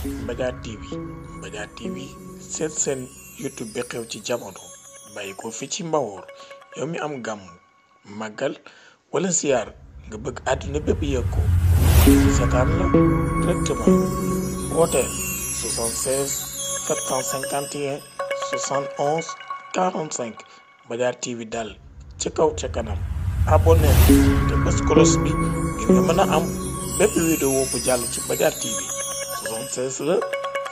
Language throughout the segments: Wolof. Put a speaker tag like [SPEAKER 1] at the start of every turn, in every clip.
[SPEAKER 1] Mbadiar TV Mbadiar TV seet seen YouTube bi xew ci jamono bàyyi ko fi ci Mbawoor yow mi am gàmm màggal wala siyaar nga bëgg àdduna bépp yëg ko seetaan la directement wooteel 76 751 71 45 Mbadiar TV daal ca kaw ca kanam abonné te bës cloche bi ngir nga mën a am bépp vidéo bu jàll ci Mbadiar TV 76 la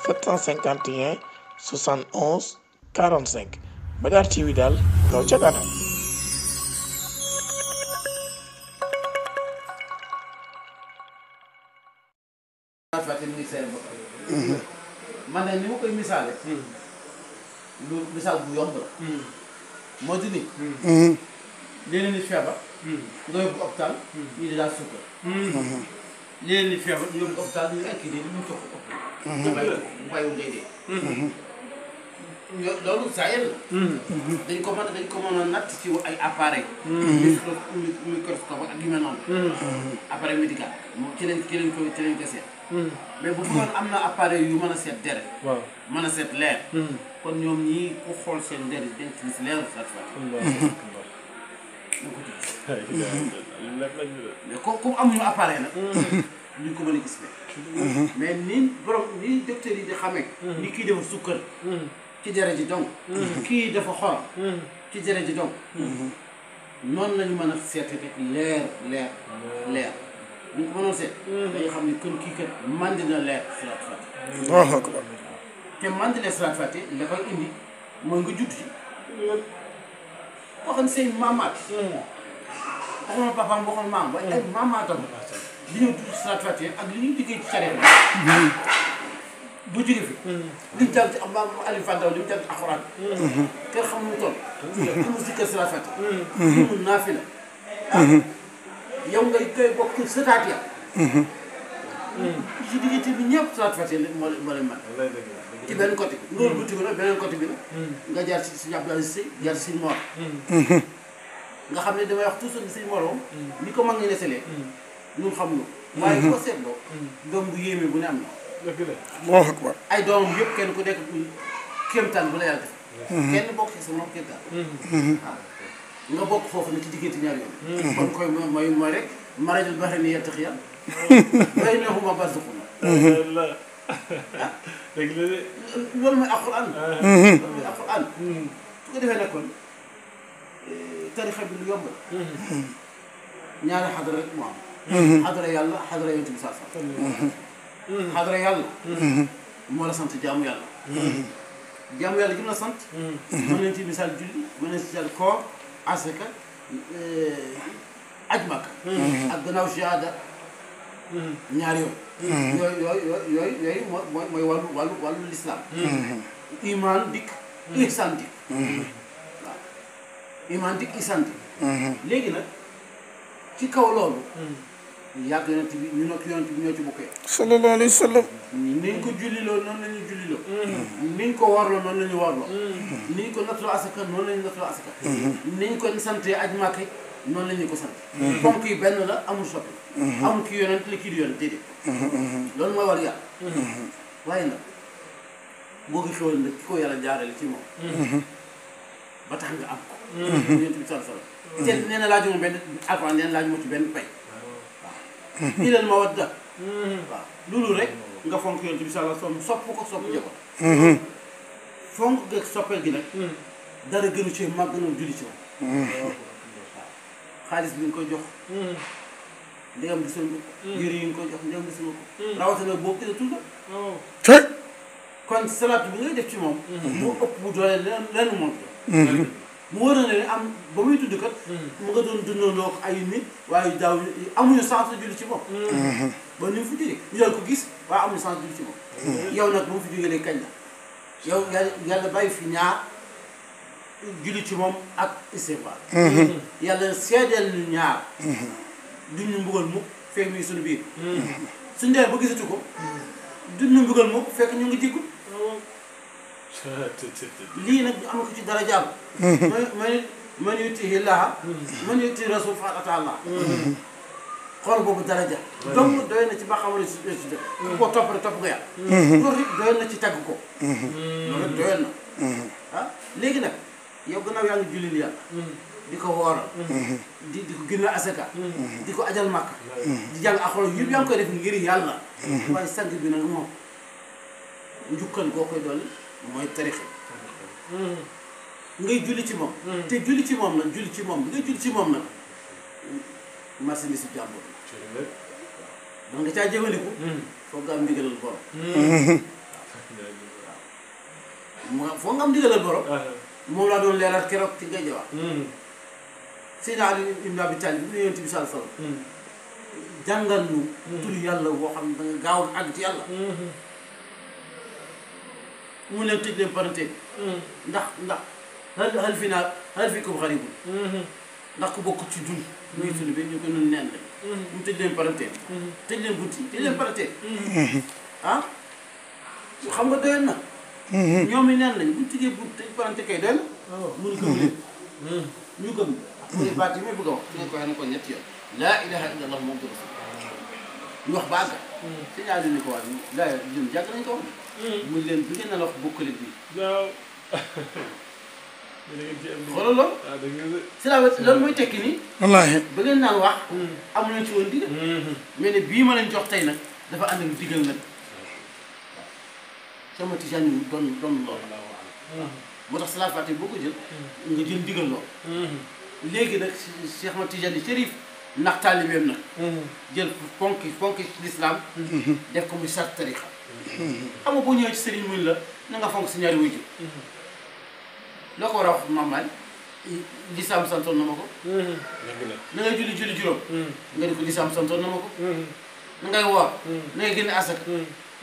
[SPEAKER 1] 751 71 45 Mbadiar TV daal kaw ca kanam.
[SPEAKER 2] man nag ni ma koy misaale lu misaal bu yomb la moo di ni léeg-léeg nit feebar nga yóbbu hôpital ñu di daal suukar léeg-léeg nit feebar ñu yóbbu hôpital ñu kii de ñu toog ëpp mu bàyyiwul day dee loolu saa yéen la dañ ko mën a natt ci ay appareil microscope ak yu mel noonu appareil médical moom ci lañ ko seet mais bu fekkoon am na appareil yu mën a seet deret mën a seet leer kon ñoom ñii ku xool seen deret dañ ci gis leeru satisfaction mais comme amuñu appareil nag ñu ko mën a gis mais ni borom ni docteur yi di xamee ni kii dafa sukkar ci deret ji donc kii dafa xorom ci deret ji donc noonu lañu mën a seet rek leer bu ñu ko mënoon seet dañuy xam ne kon kii kat mandi na leer salaat fàtte te mandi leer salaat fàtte la koy indi mooy nga judd ci waxoon say maamaat waxoon papaam waxoon maam waaye ay maamaatam li ñëw judd salaat fàtte ak li ñuy liggéey ci career bu jóge fi liñ jàng ci am Aliou Fandaw li mu jàng ci alxuraan kër xam mu toll amul si kër salaat fàtte amul naafi la yow ngay koy bokk sëtaat ya ci diggante bi ñëpp salaat fàtte moo leen man ci benn côté bi loolu bu tigo nag beneen côté bi nag nga jaar ci Sëñ Abdou Aziz Sy jaar ci Sëñ Mor nga xam ne damay wax toujours ni Sëñ Mor moom ni ko mag ngi nettalee ñun xamuñu waaye bu ko seetloo doom bu yéeme bu ne am na ay doomam yëpp kenn ku nekk kéemtaan bu la yàlla def kenn bokk ci sa moom kéemtaan waaw nga bokk foofu nag ci diggante ñaari yoon kon koy mooy rek marajul baxri ni yettax ya bay neexuma barzuxuma loolu mooy alxuraan loolu mooy alxuraan su ko defee nag kon tarixa bi lu yomb la ñaari xadara rek moo am xadara yàlla xadara yonent bi saa xadara yàlla moo la sant jaamu yàlla jaamu yàlla gi mu la sant mën nañ ci misaal julli mën nañ ci misaal koor asaka aj Makka ak gannaaw shahada ñaari yoon yooyu mooy wàllu lislaam iman dikk ihsan dikk waaw iman dikk ihsan dikk léegi nag ci kaw loolu yàgg yonent bi ñu nag yonent bi ñoo ci bokkee
[SPEAKER 3] sallallahu alayhi wa sallam
[SPEAKER 2] niñ ko julliloo noonu la ñu julliloo niñ ko warloo noonu la ñu warloo niñ ko nattuloo asaka noonu la ñu nattuloo asaka niñ ko santee aj Makka noonu la ñu ko sant ponk yi benn la amul soppi amul kii yonent la kii di yonent déedéet loolu mooy war yàlla waaye nag boo ko xewal nag ki ko yàlla jaarale ci moom ba tax nga am ko yonent bi sallallahu alayhi wa sallam te nee na laajuma benn alxuraan nee na laajuma ci benn pay ilal mawadda waaw loolu rek nga fonk yonent bi sallallahu alayhi wa sallam sopp ko sopp njaboot fonk nga soppeel gi nag dara gënu ci mag gënu julli ci moom waaw xaalis bi nga koy jox ndegam gisul ko yëre yi nga koy jox ndegam gisul ko rawatina boobu gisatul la kon salaatu bi ngay def ci moom mu ëpp bu doole lenn moom mu war na ne am ba muy tudd kat mu nga doon dundandoo ko ay nit waaye daaw amuñu sens julli ci moom ba ni mu fi jógee ñu doon ko gis waaye amuñu sens julli ci moom yow nag bu mu fi jógee léegi kañ la yow yàlla bàyyi fi ñaar julli ci moom ak istighfar yàlla seedeel ñu ñaar duñ ñu mbugal mukk fekk ñu suñu biir suñu dee ba gisatu ko duñ ñu mbugal mukk fekk ñu ngi jéggul lii nag am ko ci dara jàll man yutihi llaaha man yutihi rasul faqad ataa Allah xool boobu daraja donc doy na ci ba xamal si dëkk ku ko topp rek topp nga yàlla loolu it doyoon na ci tagg ko loolu it doyoon na ah léegi nag yow gannaaw yaa ngi jullil yàlla di ko wooral di ko génne asaka di ko ajal màkk di jàng ak xol yëpp yaa ngi koy def ngir yàlla waaye sang bi nag moom njukkal goo koy doon mooy tarixa ngay julli ci moom te julli ci moom nag julli ci moom ngay julli ci moom nag marchandise si jàmbur man nga caa jëfandiku foog nga am ndigalal borom foog nga am ndigalal borom moom laa doon leeral keroog ci ngay jawaat Seydina Ali ibn Abi Talib bi Yonent bi sallallahu alayhi wasallam jàngal ñu turu yàlla boo xam ne da nga gaaw àgg ci yàlla mu leen tëj leen parenté ndax hal fiikum gariibun ndax ku bokk ci dund muy tund bi ñu ko nun neen la mu tëj leen parenté tëj leen bunti tëj leen parenté ah xam nga doyoon na ñoom i neen lañ buñ tëjee bunt tëj parenté kay doy na mun gëm leen ñu gëm mu ne baat yi may bëgg a wax fi nga ko waxee ne ko ñetti yoon laa ilaha illa allah moom rasul ñu wax ba àgg si ñaar ni ko wax laa ñun jàgg nañ ko wax mu leen bi ngeen na la wax bokkale bii xoolal loolu si la loolu mooy tekki ni wallaahi ba ngeen naan wax amu leen ci woon digal mais ne bii ma leen jox tey nag dafa ànd ak digal nag sama tijaan yi doon loolu moo tax salaa fàtte boo ko jël nga jël digal loolu léegi nag Cheikh Ahmad Tidiane Chérif ndax taalibeem nag jël ponki lislaam def ko muy sart tarixa xam nga boo ñëwee ci sëriñ muñ la na nga fonk si ñaari wayjur loo ko war a wax mamal lislaam santoon na ma ko na ngay julli juróom nga di ko lislaam santoon na ma ko na ngay woor na ngay génne asaka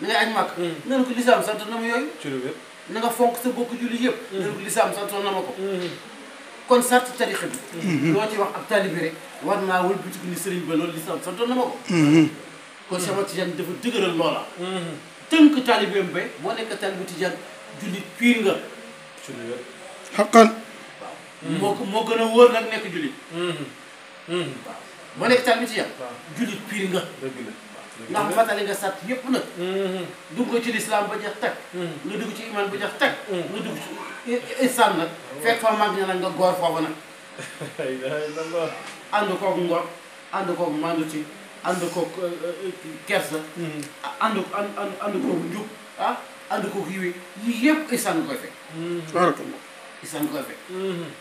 [SPEAKER 2] na ngay aj màkk nga ne ko lislaam santoon na ma yooyu na nga fonk sa bokk julli yëpp nga ne ko lislaam santoon na ma ko kon sart tarixa bi loo ci wax ak taalibe rek war naa wëlbatiku ni sëriñ ba loolu lislaam santoon na ma ko kon Cheikh Ahmad Tidiane dafa dëgëral loola tënk taalibeem ba boo nekk taalibe Tidiane jullit piir nga xaqan waaw moo gën a wóor nag nekk jullit waaw boo nekk taalibe Tidiane jullit piir nga ndax matali nga sart yëpp nag dugg ko ci lislaam ba jeex tag nga dugg ci iman ba jeex tag nga dugg ci ihsaan nag fekk fa mag ña nag nga góor foofu nag ànd koog ngor ànd koog manduti ànd koog kersa ànd koog njub ah ànd koog yiwi yii yëpp ihsaan nga koy fekk ihsaan nga koy fekk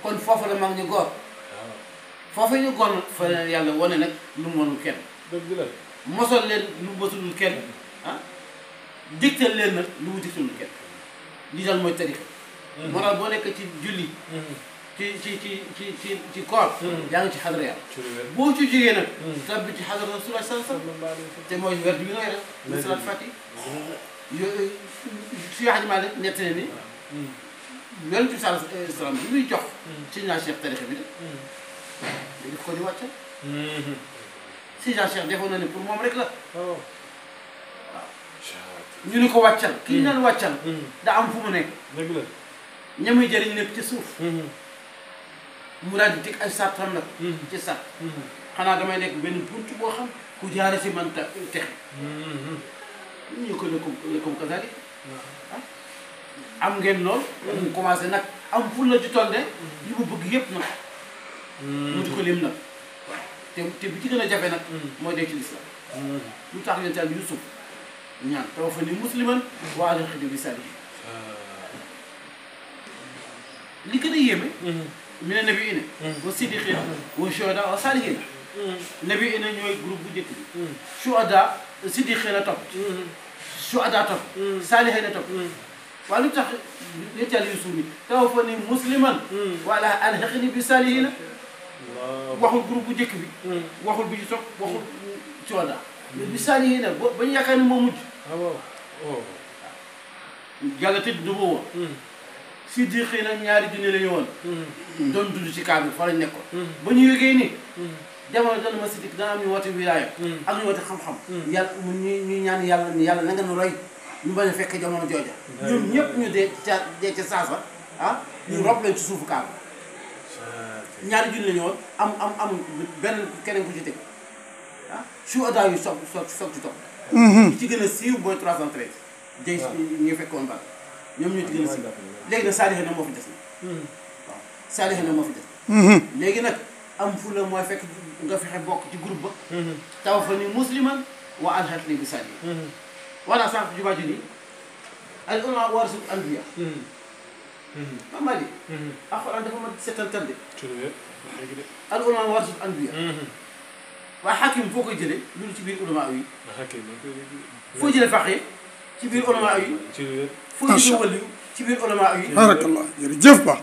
[SPEAKER 2] kon foofu la mag ñu góor foofu ñu góor nag fa leen yàlla wane nag lu mu mënul kenn mosol leen lu mu mosulul kenn ah digtal leen nag lu mu digtalul kenn li daal mooy tarixa moo tax boo nekk ci julli ci koor yaa ngi ci xadra yàlla boo ci jógee nag tabbi ci xadra rasulullah sallallahu alayhi wasallam te mooy werd bi nga def muy salaat fati su yaxaji maa ne nett ne ni yonent bi sallallahu alayhi wasallam bi muy jox ci naa cheikh tarixa bi de daf ko di wàccal si Jean Cheikh defoon na ne pour moom rek la waaw ñu ni ko wàccal kii naan wàccal da am fu mu nekk ñamuy jëriñ nekk ci suuf mu daal di teg ay sartam nag ci sart xanaa damay nekk benn bunt boo xam ku jaare si man texe ñu ko lëkkum kasari am ngeen lool mu commencé nag am ful la ci toll ne li mu bëgg yëpp nag mu di ko lim nag te bi ci gën a jafe nag mooy dee ci lislaam lu tax yonent Yàlla Yusuf ñaan tawaffanii musliman wa alhiqnii bi saalihiin li gën a yéeme mina nabiyyiina wa siddiqiina wa shuhadaa wa saalihiina nabiyyiina ñooy groupe bu njëkk bi shuhadaa siddiqiina topp shuhadaa topp saalihiina topp waaye lu tax yonent Yàlla Yusuf ni tawaffanii musliman wa alhiqnii bi saalihiina waxul groupe bu njëkk bi waxul bi ñu topp waxul shuhadaa bi saalihiina ba ñu yaakaar ni moo mujj yàlla tëdd du boobu si di xëy na ñaari junne la ñu woon doon dund ci kaar bi fa lañ nekkoon ba ñu yëgee ni jamono dana ma siddiq dana am ñu woote wilaaya ak ñu woote xam-xam yàlla ñu ñaan yàlla ni yàlla na nga nu roy ñu bañ a fekk jamono jooja ñoom ñëpp ñu dee ca saasa ah ñu rob leen ci suufu kaar bi ñaari junne la ñu woon am benn keneen ku ci teg ah shuhadaa yu soog ci topp. ñi ci gën a siiw mooy 313. jëy ñu fekkoon ba ñoom ñoo ci gën a siiw léegi nag saalihiina moo fi des na waaw saalihiina moo fi des. léegi nag am fu la mooy fekk nga fexe bokk ci groupe ba. tawaffanii musliman wa alhiqnii bi saalihiin. wala sànq jumaa ji nii al ulamaa warasatul anbiyaa. Mame Malick. alxuraan dafa ma seetantal de. al ulamaa warasatul anbiyaa. waaye xakim foo koy jëlee loolu ci biir ulamaa yi. foo jëlee faqih ci biir ulamaa yi. foo jëlee waliyu ci biir ulamaa yi.
[SPEAKER 3] barakallah jërëjëf ba.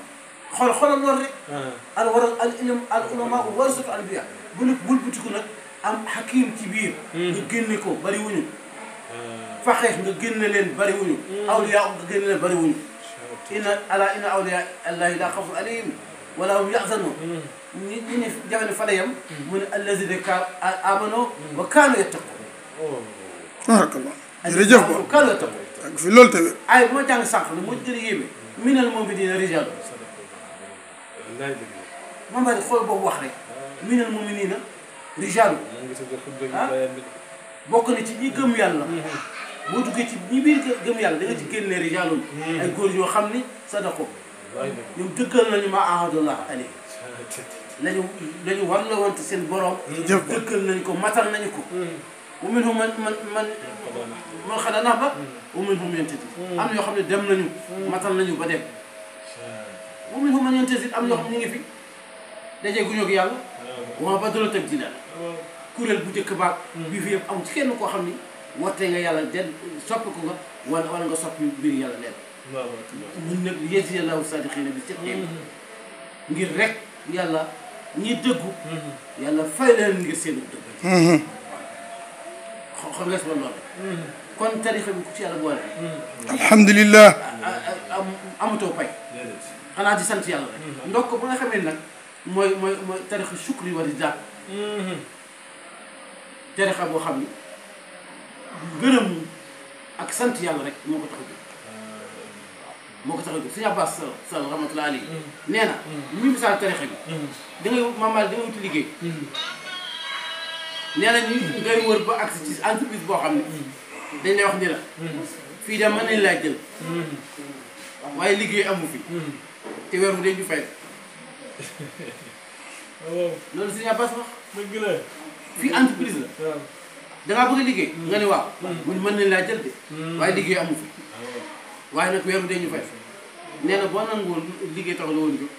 [SPEAKER 2] xoolal loolu rek. al ulamaa warasatul anbiyaa bul butiku nag am xakim ci biir. nga génne ko bari wuñu. faqih nga génne leen bari wuñu. awliyaa nga génne leen bari wuñu. inna awliyaa allaahi laa xawfun alayhim wa laa hum yaxzanuun. ñi ne jafe ne fa la yem. mu ne allaziina aamanuu wa kaanuu yattaquun.
[SPEAKER 3] barakallah jërëjëf ba
[SPEAKER 2] kaanuu yattaquun.
[SPEAKER 3] ak fi loolu tamit.
[SPEAKER 2] ay bu ma jàng sànq la moo gën a yéeme. minal mu'miniina rijaalun. Mame Malick xool boobu wax rek. minal mu'miniina rijaalun. bokk na ci ñi gëm yàlla. boo duggee ci ñi biir gëm yàlla da nga ci génne rijaalun. ay góor yoo xam ni sadaqu. ñoom dëggal nañu ma ahadullah alayhi. lañu war la wante seen borom. dëggal nañu ko matal nañu ko. wa minhum man xadaa nahba wa minhum yantazir. am na yoo xam ne dem nañu. matal nañu ba dem. wa minhum man yantazir am na yoo xam ne ñu ngi fi. dajee guñu ak yàlla. wa maa baddalu tabdiilaa. kuréel bu njëkk baag. bii fi yëpp am ci kenn koo xam ni wootee nga yàlla soppi ko nga wala nga soppi mbir yàlla leen. ñun nag yajzii llaahu saadiqiina bi sidqihim ngir rek yàlla ñi dëggu. yàlla fay leen ngir seen dëgg. xool nga si loolu. kon tarixa bi ku ci yàlla boole.
[SPEAKER 3] alhamdulilah.
[SPEAKER 2] amatoo pay. xanaa di sant yàlla rek. ndokk ba nga xamee nag mooy tarixa shukri wa rijaa. tarixa boo xam ni gërëm ak sant yàlla rek moo ko tax a jóg. moo ko tax a jóg sëñ Abbas Sall rahmatullahi alayhi nee na ñu misaal tarixa bi da ngay Mame Malick da ngay wuti liggéey. nee na ñu ngay wër ba agsi ci entreprise boo xam ne dañ lay wax ni la fii de mën nañ laa jël waaye liggéey amu fi te weer bu dee ñu fay loolu sëñ Abbas wax
[SPEAKER 1] dëgg la
[SPEAKER 2] fii entreprise la dangaa bëgg a liggéey nga ne waaw mun mën nañ laa jël de waaye liggéey amu fi waaye nag weer bu dee ñu fay nee na boo nanguwoon liggéey tax la woon jóg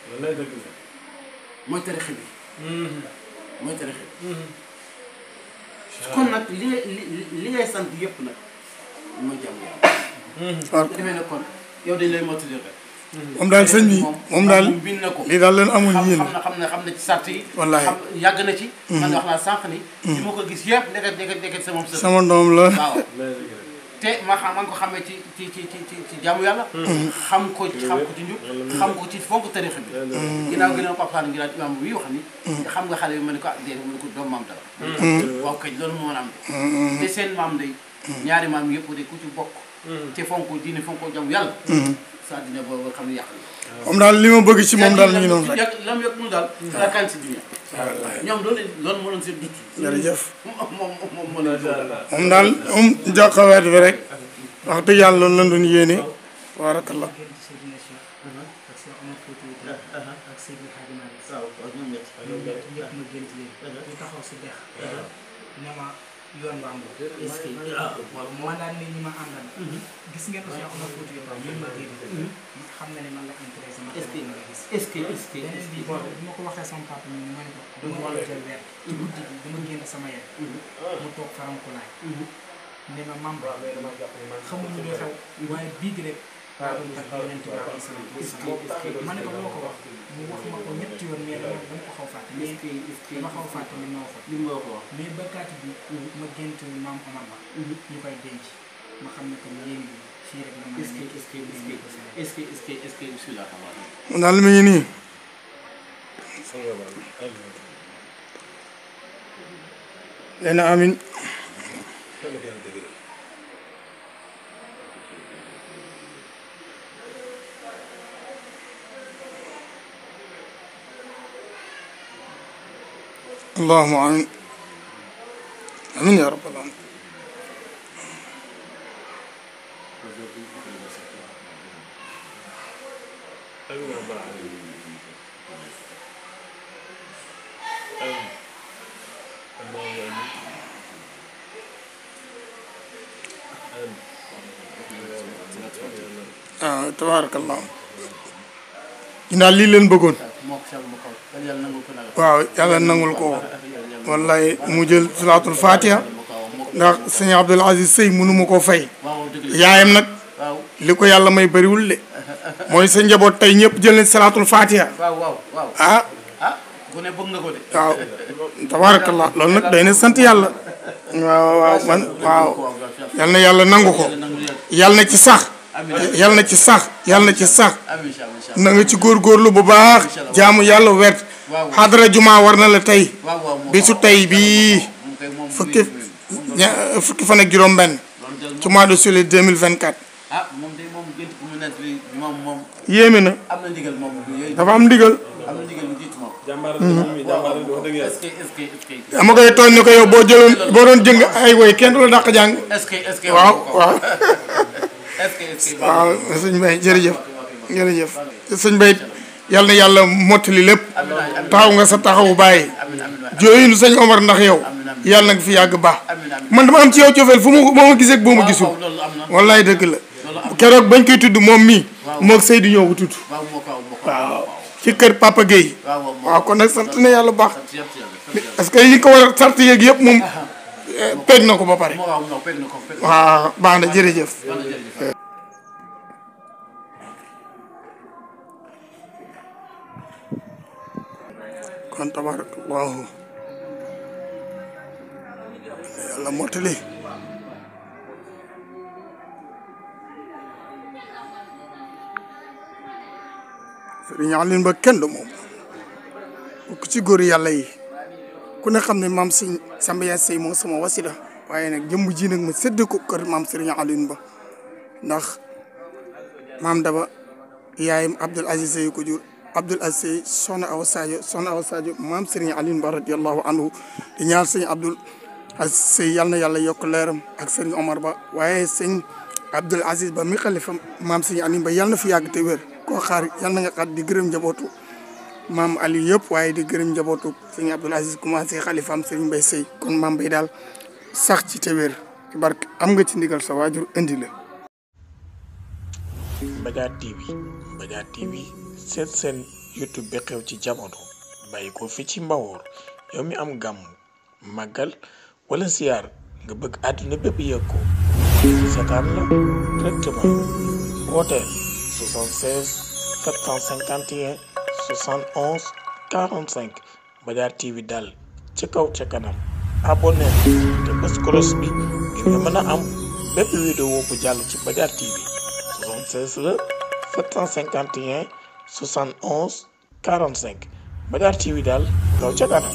[SPEAKER 2] mooy tarixa bi mooy tarixa bi kon nag li ngay sant yëpp nag mooy jàmm yàlla. defee nag kon yow dañ lay mottali rek.
[SPEAKER 3] moom daal sëñ bi moom daal
[SPEAKER 2] bind na ko
[SPEAKER 3] lii daal leen amul yéen.
[SPEAKER 2] xam na ci sart yi.
[SPEAKER 3] wallaahi
[SPEAKER 2] xam yàgg na ci. man wax naa sànq ni. li ma ko gis yëpp nekk sama sër.
[SPEAKER 3] sama doom la.
[SPEAKER 2] waaw te ma ngi ko xamee ci jàmm yàlla. xam ko ci njub. xam ko ci fonk tarix bi. ginnaaw gi ne Papa ngi laaj imaam bi wax ni. xam nga xale bi ma ne ko ah déedéet ma ne ko doom maam dara. waaw kay loolu moo mën a am de. te seen maam day ñaari maam yëpp de ku ci bokk. te fonk diine fonk jàmm yàlla. saa dina boobu xam ne yàq na.
[SPEAKER 3] moom daal li ma bëgg ci moom daal mi ngi noonu rek.
[SPEAKER 2] lam yëg mu daal. la kan si dunya. ñoom loolu moo doon seen dut.
[SPEAKER 3] jërëjëf.
[SPEAKER 2] moom
[SPEAKER 3] moom daal joxawaat bi rek. wax dëgg yàlla loolu lañ doon yéene. baarakallah.
[SPEAKER 4] yoon waa Mbour. est-ce que man daal ne ñi ma àndal. gis ngeen aussi am na Fouta yoo xam ne ma dégg. xam na ne man la intéressé ma. est-ce que beneen bi bu ma ko waxee sama papa ñu ma ne ko. dama war a jël weer. ci guddi gi dama génn sama yel. mu toog farankulaay. ne ma mam xamuñu lu xew. waaye bii gi rek. daa doon tax yonent bi alayhi salaam. est-ce que ma ne ko loo ko wax. mu wax ma ko ñetti yoon mais dama ko xaw fàtte. mais dama xaw fàtte li ma waxoon. mais barkaati bi ma gént maam Omar Ba ñu koy denc ma xam ne comme yéen bi fii rek la ma est-ce que bismillah
[SPEAKER 3] daal mi ngi nii nee na amin allahumma amin amiin yaa rabbal aalamiin. ah tabaarakallah ñu daal lii leen bëggoon waaw yàlla nangul ko wallahi mu jël salaatul fatiha ndax sëñ Abdoul Aziz Sey mënu ma koo fay yaayam nag li ko yàlla may bëriwul de mooy sa njaboot tey ñëpp jël nañ salaatul fatiha ah waaw tabaarakallah loolu nag day na sant yàlla waaw man waaw yal na yàlla nangu ko yal na ci sax yal na ci sax yal na ci sax na nga ci góorgóorlu bu baax jaamu yàlla wert xadara juma war na la tey bisu tey bii fukki fan ak juróom-benn ci mois de juillet 2024 yéeme na dafa am ndigal dama koy tooñ ni ko yow boo doon jëng ay woy kenn du la dàq jàng waaw waaw waaw sëñ Bay jërëjëf jërëjëf sëñ Bay yal na yàlla mottali lépp taxaw nga sa taxawu bàyyi jooyinu sëñ Omar ndax yow yàlla nga fi yàgg baax man dama am ci yow cofeel fu ma gisee ak boo ma gisul wallaay dëgg la keroog bañ koy tudd moom mii moog Seydou ñëw ko tudd waaw ci kër Papa Gueye waaw kon nag sant na yàlla baax parce que yi ko war a sart yeeg yëpp moom peeg na ko ba pare waaw baax na jërëjëf kon tabarakallahu yàlla mottali Sëriñ Alioune Ba kenn du moom ku ci góor yàlla yi ku ne xam ne maam sëñ Samba Yaay Sey moom sama wasila waaye nag jëmm ji nag ma sédd ko kër maam Sëriñ Alioune Ba ndax maam daba yaayam Abdoul Aziz Sey ko jur Abdoul Aziz Sey soxna Awa Sadio maam Sëriñ Alioune Ba radiyallahu anhu di ñaar sëñ Abdoul Aziz Sey yal na yàlla yokk leeram ak Sëriñ Omar Ba waaye sëñ Abdoul Aziz Ba mi xalifa maam Sëriñ Alioune Ba yal na fi yàgg te wér koo xaar yal na nga xaar di gërëm njabootu maam Aliou yëpp waaye di gërëm njabootu sëñ Abdoul Aziz commencé xalifaam Sëriñ Mbay Sey kon maam Bay daal sax ci te wér ci barke am nga ci ndigal sa waajur indi la.
[SPEAKER 1] Mbadiar TV seet seen YouTube bi xew ci jamono bàyyi ko fi ci Mbawoor yow mi am gàmm màggal wala siyaar nga bëgg àdduna bépp yëg ko seetaan la directement wooteel 76 751 71 45 Mbadiar TV daal ca kaw ca kanam abonné te bës cloche bi ngir nga mën a am bépp vidéo bu jàll ci Mbadiar TV 76 la 751 71 45 Mbadiar TV daal kaw ca kanam